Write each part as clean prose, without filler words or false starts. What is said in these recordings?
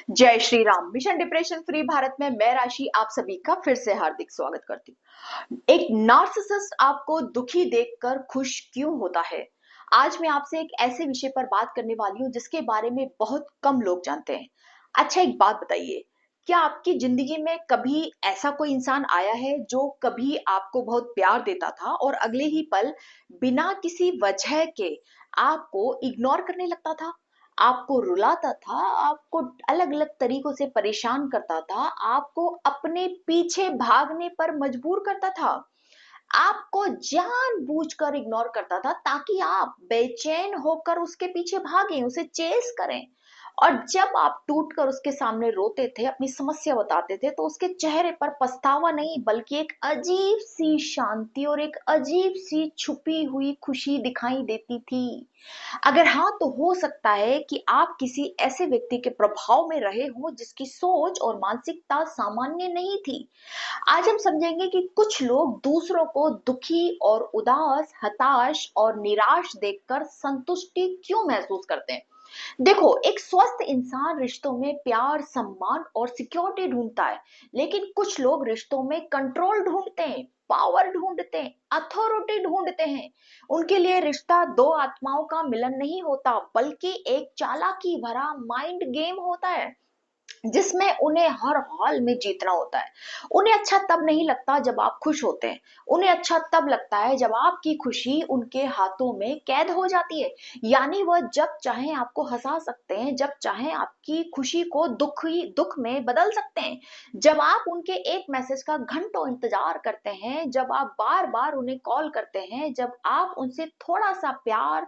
जय Shri Ram. Mission depression free Bharat में मैं राशि आप सभी का फिर से हार्दिक स्वागत करती हूँ। एक नार्सिसिस्ट आपको दुखी देखकर खुश क्यों होता है? आज मैं आपसे एक ऐसे विषय पर बात करने वाली हूँ जिसके बारे में बहुत कम लोग जानते हैं। अच्छा, एक बात बताइए, क्या आपकी जिंदगी में कभी ऐसा कोई इंसान आया है जो कभी आपको बहुत प्यार देता था और अगले ही पल बिना किसी वजह के आपको इग्नोर करने लगता था, आपको रुलाता था, आपको अलग-अलग तरीकों से परेशान करता था, आपको अपने पीछे भागने पर मजबूर करता था, आपको जानबूझकर इग्नोर करता था ताकि आप बेचैन होकर उसके पीछे भागें, उसे चेस करें। और जब आप टूटकर उसके सामने रोते थे, अपनी समस्या बताते थे, तो उसके चेहरे पर पछतावा नहीं बल्कि एक अजीब सी शांति और एक अजीब सी छुपी हुई खुशी दिखाई देती थी। अगर हाँ, तो हो सकता है कि आप किसी ऐसे व्यक्ति के प्रभाव में रहे हों जिसकी सोच और मानसिकता सामान्य नहीं थी। आज हम समझेंगे कि कुछ लोग दूसरों को दुखी और उदास, हताश और निराश देखकर संतुष्टि क्यों महसूस करते हैं। देखो, एक स्वस्थ इंसान रिश्तों में प्यार, सम्मान और सिक्योरिटी ढूंढता है, लेकिन कुछ लोग रिश्तों में कंट्रोल ढूंढते हैं, पावर ढूंढते हैं, अथॉरिटी ढूंढते हैं। उनके लिए रिश्ता दो आत्माओं का मिलन नहीं होता, बल्कि एक चालाकी भरा माइंड गेम होता है जिसमें उन्हें हर हाल में जीतना होता है। उन्हें अच्छा तब नहीं लगता जब आप खुश होते हैं। उन्हें अच्छा तब लगता है जब आपकी खुशी उनके हाथों में कैद हो जाती है। यानी वह जब चाहें आपको हंसा सकते हैं, जब चाहें आपकी खुशी को दुख में बदल सकते हैं। जब आप उनके एक मैसेज का घंटों इंतजार करते हैं, जब आप बार बार उन्हें कॉल करते हैं, जब आप उनसे थोड़ा सा प्यार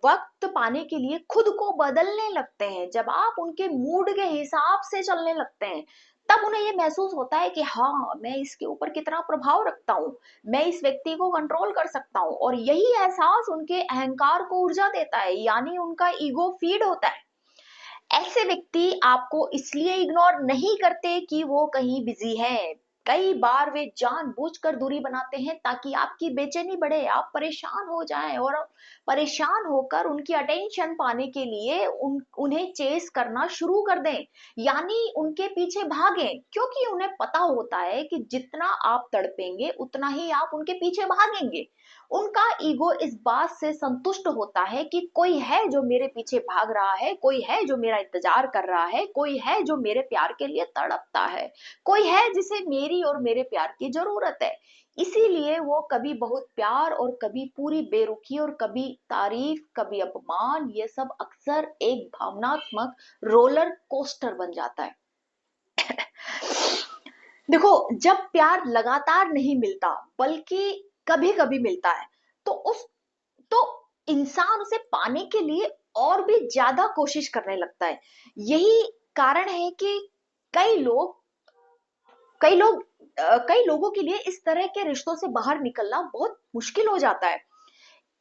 वक्त पाने के लिए खुद को बदलने लगते हैं, जब आप उनके मूड के हिसाब से चलने लगते हैं, तब उन्हें ये महसूस होता है कि हाँ, मैं इसके ऊपर कितना प्रभाव रखता हूँ, मैं इस व्यक्ति को कंट्रोल कर सकता हूँ। और यही एहसास उनके अहंकार को ऊर्जा देता है, यानी उनका ईगो फीड होता है। ऐसे व्यक्ति आपको इसलिए इग्नोर नहीं करते कि वो कहीं बिजी हैं। कई बार वे जानबूझकर दूरी बनाते हैं ताकि आपकी बेचैनी बढ़े, आप परेशान हो जाएं और परेशान होकर उनकी अटेंशन पाने के लिए उन्हें चेस करना शुरू कर दें, यानी उनके पीछे भागें, क्योंकि उन्हें पता होता है कि जितना आप तड़पेंगे उतना ही आप उनके पीछे भागेंगे। उनका ईगो इस बात से संतुष्ट होता है कि कोई है जो मेरे पीछे भाग रहा है, कोई है जो मेरा इंतजार कर रहा है, कोई है जो मेरे प्यार के लिए तड़पता है, कोई है जिसे मेरी और मेरे प्यार की जरूरत है। इसीलिए वो कभी बहुत प्यार और कभी पूरी बेरुखी और कभी तारीफ, कभी अपमान, ये सब अक्सर एक भावनात्मक रोलर कोस्टर बन जाता है। देखो, जब प्यार लगातार नहीं मिलता बल्कि कभी कभी मिलता है, तो उस तो इंसान उसे पाने के लिए और भी ज्यादा कोशिश करने लगता है। यही कारण है कि कई लोग कई लोगों के लिए इस तरह के रिश्तों से बाहर निकलना बहुत मुश्किल हो जाता है।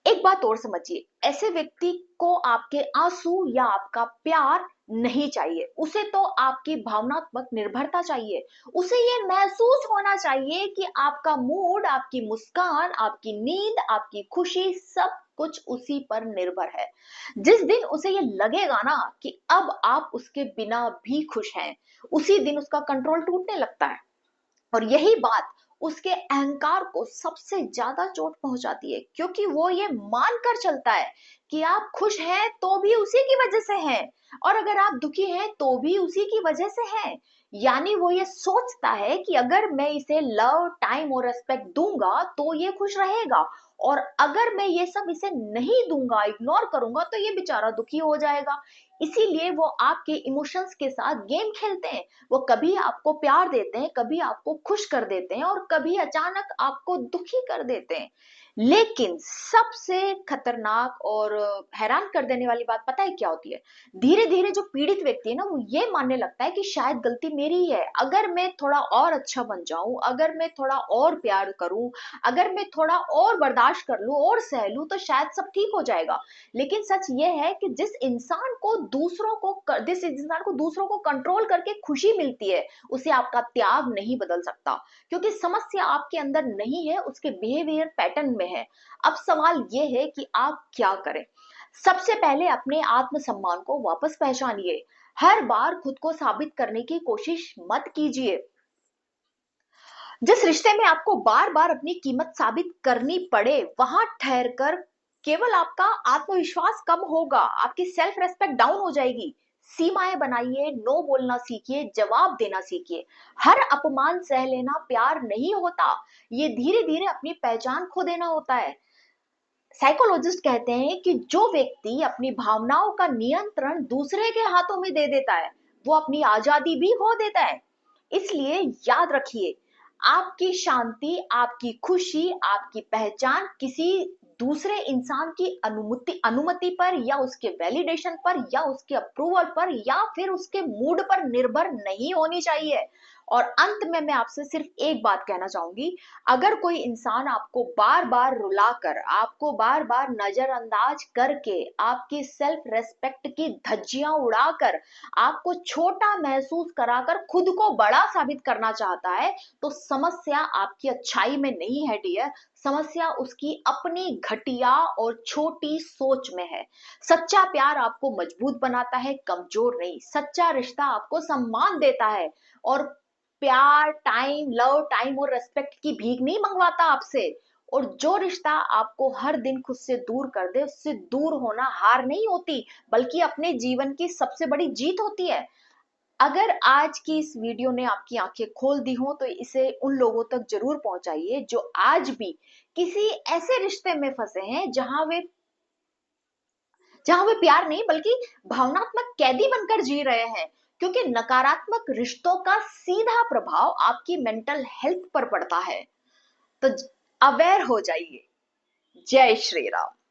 एक बात और समझिए, ऐसे व्यक्ति को आपके आंसू या आपका प्यार नहीं चाहिए, उसे तो आपकी भावनात्मक निर्भरता चाहिए। उसे ये महसूस होना चाहिए कि आपका मूड, आपकी मुस्कान, आपकी नींद, आपकी खुशी, सब कुछ उसी पर निर्भर है। जिस दिन उसे ये लगेगा ना कि अब आप उसके बिना भी खुश हैं, उसी दिन उसका कंट्रोल टूटने लगता है। और यही बात उसके अहंकार को सबसे ज्यादा चोट पहुंचाती है, क्योंकि वो ये मानकर चलता है कि आप खुश हैं तो भी उसी की वजह से हैं, और अगर आप दुखी हैं तो भी उसी की वजह से हैं। यानी वो ये सोचता है कि अगर मैं इसे लव, टाइम और रेस्पेक्ट दूंगा तो ये खुश रहेगा, और अगर मैं ये सब इसे नहीं दूंगा, इग्नोर करूंगा, तो ये बेचारा दुखी हो जाएगा। इसीलिए वो आपके इमोशंस के साथ गेम खेलते हैं। वो कभी आपको प्यार देते हैं, कभी आपको खुश कर देते हैं और कभी अचानक आपको दुखी कर देते हैं। लेकिन सबसे खतरनाक और हैरान कर देने वाली बात पता है क्या होती है? धीरे धीरे जो पीड़ित व्यक्ति है ना, वो ये मानने लगता है कि शायद गलती मेरी ही है। अगर मैं थोड़ा और अच्छा बन जाऊं, अगर मैं थोड़ा और प्यार करूं, अगर मैं थोड़ा और बर्दाश्त कर लूं और सह लूं, तो शायद सब ठीक हो जाएगा। लेकिन सच ये है कि जिस इंसान को दूसरों को कंट्रोल करके खुशी मिलती है, उसे आपका त्याग नहीं बदल सकता, क्योंकि समस्या आपके अंदर नहीं है, उसके बिहेवियर पैटर्न में है। अब सवाल ये है कि आप क्या करें। सबसे पहले अपने आत्मसम्मान को वापस पहचानिए। हर बार खुद को साबित करने की कोशिश मत कीजिए। जिस रिश्ते में आपको बार बार अपनी कीमत साबित करनी पड़े, वहां ठहर कर केवल आपका आत्मविश्वास कम होगा, आपकी सेल्फ रेस्पेक्ट डाउन हो जाएगी। सीमाएं बनाइए, नो बोलना सीखिए, जवाब देना सीखिए। हर अपमान सह लेना प्यार नहीं होता, ये धीरे धीरे अपनी पहचान खो देना होता है। साइकोलॉजिस्ट कहते हैं कि जो व्यक्ति अपनी भावनाओं का नियंत्रण दूसरे के हाथों में दे देता है, वो अपनी आजादी भी खो देता है। इसलिए याद रखिए, आपकी शांति, आपकी खुशी, आपकी पहचान किसी दूसरे इंसान की अनुमति अनुमति पर या उसके वैलिडेशन पर या उसके अप्रूवल पर या फिर उसके मूड पर निर्भर नहीं होनी चाहिए। और अंत में मैं आपसे सिर्फ एक बात कहना चाहूंगी, अगर कोई इंसान आपको बार बार रुलाकर, आपको बार बार नजरअंदाज करके, आपकी सेल्फ रेस्पेक्ट की धज्जियां उड़ाकर, आपको छोटा महसूस कराकर खुद को बड़ा साबित करना चाहता है, तो समस्या आपकी अच्छाई में नहीं है डियर, समस्या उसकी अपनी घटिया और छोटी सोच में है। सच्चा प्यार आपको मजबूत बनाता है, कमजोर नहीं। सच्चा रिश्ता आपको सम्मान देता है, और प्यार, टाइम, लव, टाइम और रेस्पेक्ट की भीख नहीं मंगवाता आपसे। और जो रिश्ता आपको हर दिन खुद से दूर कर दे, उससे दूर होना हार नहीं होती, बल्कि अपने जीवन की सबसे बड़ी जीत होती है। अगर आज की इस वीडियो ने आपकी आंखें खोल दी हो, तो इसे उन लोगों तक जरूर पहुंचाइए जो आज भी किसी ऐसे रिश्ते में फंसे हैं जहां वे प्यार नहीं बल्कि भावनात्मक कैदी बनकर जी रहे हैं। क्योंकि नकारात्मक रिश्तों का सीधा प्रभाव आपकी मेंटल हेल्थ पर पड़ता है। तो अवेयर हो जाइए। जय श्री राम।